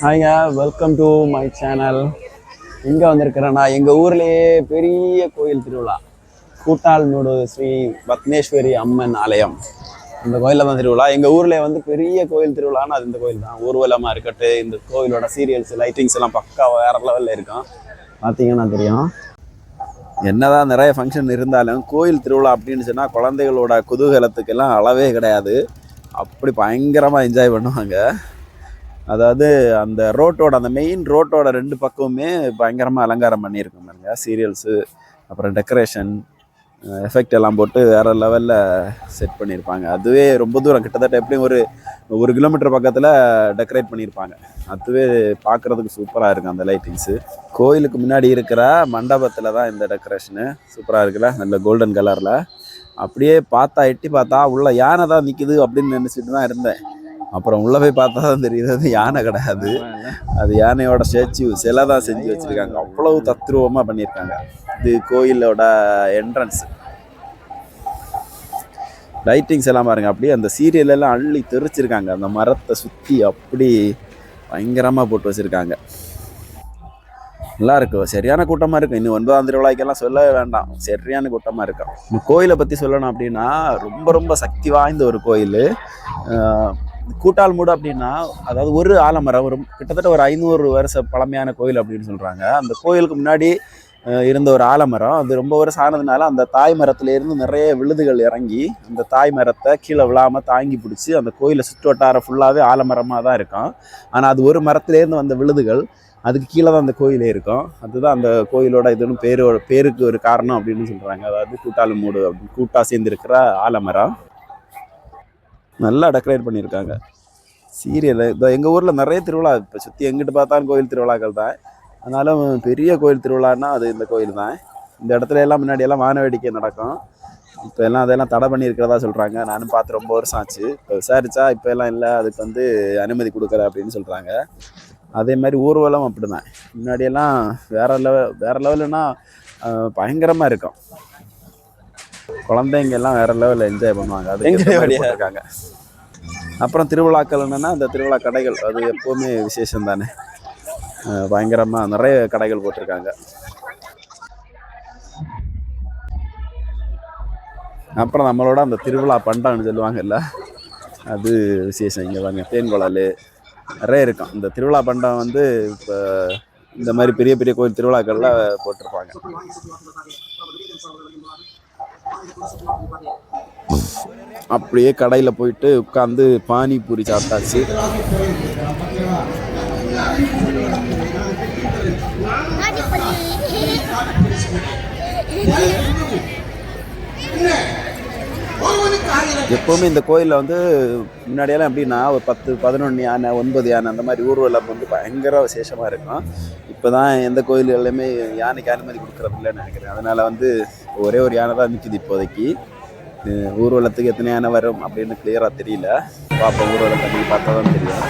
ஹாய்ங்க, welcome to my channel. எங்கே வந்திருக்கிறேன்னா எங்கள் ஊர்லேயே பெரிய கோயில் திருவிழா கூட்டால்மூடு ஸ்ரீ பத்மேஸ்வரி அம்மன் ஆலயம். இந்த கோயிலில் தான் திருவிழா. எங்கள் ஊரில் வந்து பெரிய கோயில் திருவிழான்னு அது இந்த கோயில் தான். ஊர்வலமாக இருக்கட்டும், இந்த கோயிலோட சீரியல்ஸ் லைட்டிங்ஸ் எல்லாம் பக்கா வேறு லெவலில் இருக்கும். பார்த்தீங்கன்னா தெரியும். என்னதான் நிறைய ஃபங்க்ஷன் இருந்தாலும் கோயில் திருவிழா அப்படின்னு சொன்னால் குழந்தைகளோட குதூகலத்துக்கெல்லாம் அளவே கிடையாது. அப்படி பயங்கரமாக என்ஜாய் பண்ணுவாங்க. அதாவது அந்த ரோட்டோட அந்த மெயின் ரோட்டோட ரெண்டு பக்கமுமே பயங்கரமாக அலங்காரம் பண்ணியிருக்கோம் பாருங்க. சீரியல்ஸு, அப்புறம் டெக்கரேஷன் எஃபெக்ட் எல்லாம் போட்டு வேறு லெவலில் செட் பண்ணியிருப்பாங்க. அதுவே ரொம்ப தூரம், கிட்டத்தட்ட எப்படியும் ஒரு கிலோமீட்டர் பக்கத்தில் டெக்கரேட் பண்ணியிருப்பாங்க. அதுவே பார்க்குறதுக்கு சூப்பராக இருக்கும் அந்த லைட்டிங்ஸு. கோயிலுக்கு முன்னாடி இருக்கிற மண்டபத்தில் தான் இந்த டெக்கரேஷனு சூப்பராக இருக்குல்ல, நல்ல கோல்டன் கலரில். அப்படியே பார்த்தா எட்டி பார்த்தா உள்ள யானை தான் நிற்குது அப்படின்னு நினச்சிட்டு தான் இருந்தேன். அப்புறம் உள்ளே போய் பார்த்தா தான் தெரியுது அது யானை கிடையாது, அது யானையோட ஸ்டாச்சு சிலை தான் செஞ்சு வச்சுருக்காங்க. அவ்வளவு தத்ரூபமாக பண்ணியிருக்காங்க. இது கோயிலோட என்ட்ரன்ஸ். லைட்டிங்ஸ் எல்லாம் பாருங்க, அப்படியே அந்த சீரியல் எல்லாம் அள்ளி தெரிச்சிருக்காங்க. அந்த மரத்தை சுற்றி அப்படி பயங்கரமாக போட்டு வச்சுருக்காங்க. நல்லா இருக்கும். சரியான கூட்டமாக இருக்கும். இன்னும் 9ஆம் திருவிழாக்கெல்லாம் சொல்லவே வேண்டாம், சரியான கூட்டமாக இருக்கும். இந்த கோயிலை பற்றி சொல்லணும் அப்படின்னா ரொம்ப ரொம்ப சக்தி வாய்ந்த ஒரு கோயில். கூட்டால்மூடு அப்படின்னா அதாவது ஒரு ஆலமரம், ஒரு கிட்டத்தட்ட ஒரு 500 வருஷ பழமையான கோயில் அப்படின்னு சொல்கிறாங்க. அந்த கோயிலுக்கு முன்னாடி இருந்த ஒரு ஆலமரம், அது ரொம்ப வருஷம் ஆனதுனால அந்த தாய் மரத்துலேருந்து நிறைய விழுதுகள் இறங்கி அந்த தாய் மரத்தை கீழே விழாமல் தாங்கி பிடிச்சி அந்த கோயிலை சுற்று வட்டாரம் ஃபுல்லாகவே ஆலமரமாக தான் இருக்கும். ஆனால் அது ஒரு மரத்துலேருந்து வந்த விழுதுகள், அதுக்கு கீழே தான் அந்த கோயிலே இருக்கும். அதுதான் அந்த கோயிலோட இதுன்னு பேருக்கு ஒரு காரணம் அப்படின்னு சொல்கிறாங்க. அதாவது கூட்டால்மூடு அப்படின்னு கூட்டாக சேர்ந்துருக்கிற ஆலமரம். நல்லா டெக்கரேட் பண்ணியிருக்காங்க. சீரியல் இப்போ எங்கள் ஊரில் நிறைய திருவிழா, இப்போ சுற்றி எங்கிட்டு பார்த்தாலும் கோயில் திருவிழாக்கள் தான். அதனால பெரிய கோயில் திருவிழான்னா அது இந்த கோயில் தான். இந்த இடத்துல எல்லாம் முன்னாடியெல்லாம் வான வேடிக்கை நடக்கும். இப்போ எல்லாம் அதெல்லாம் தடை பண்ணியிருக்கிறதா சொல்கிறாங்க. நானும் பார்த்து ரொம்ப வருஷம் ஆச்சு. இப்போ விசாரித்தா இப்போ எல்லாம் இல்லை, அதுக்கு வந்து அனுமதி கொடுக்கல அப்படின்னு சொல்கிறாங்க. அதே மாதிரி ஊர்வலம் அப்படி தான். முன்னாடியெல்லாம் வேறு லெவலுன்னா பயங்கரமாக இருக்கும். குழந்தைங்க எல்லாம் வேறு லெவலில் என்ஜாய் பண்ணுவாங்க. அது இருக்காங்க. அப்புறம் திருவிழாக்கள் என்னென்னா அந்த திருவிழா கடைகள், அது எப்போவுமே விசேஷம் தானே. பயங்கரமாக நிறைய கடைகள் போட்டிருக்காங்க. அப்புறம் நம்மளோட அந்த திருவிழா பண்டம்னு சொல்லுவாங்கல்ல, அது விசேஷம். இங்கே பாருங்க, தேன்குழல் நிறைய இருக்கும். இந்த திருவிழா பண்டம் வந்து இப்போ இந்த மாதிரி பெரிய பெரிய கோயில் திருவிழாக்கள்ல போட்டிருப்பாங்க. அப்படியே கடையில் போயிட்டு உட்காந்து பானிபூரி சாப்பிட்டாச்சு. எப்போவுமே இந்த கோயிலில் வந்து முன்னாடியெல்லாம் எப்படின்னா ஒரு 10-11 யானை, 9 யானை அந்த மாதிரி ஊர்வலம் வந்து பயங்கர விசேஷமாக இருக்கும். இப்போ தான் எந்த கோயில்கள்லையுமே யானைக்கு அனுமதி கொடுக்குறது இல்லைன்னு நினைக்கிறேன். அதனால் வந்து ஒரே ஒரு யானை தான் நிற்கிது இப்போதைக்கு. ஊர்வலத்துக்கு எத்தனை யானை வரும் அப்படின்னு கிளியராக தெரியல. பார்ப்போம், ஊர்வலம் தண்ணி பார்த்தா தான் தெரியும்.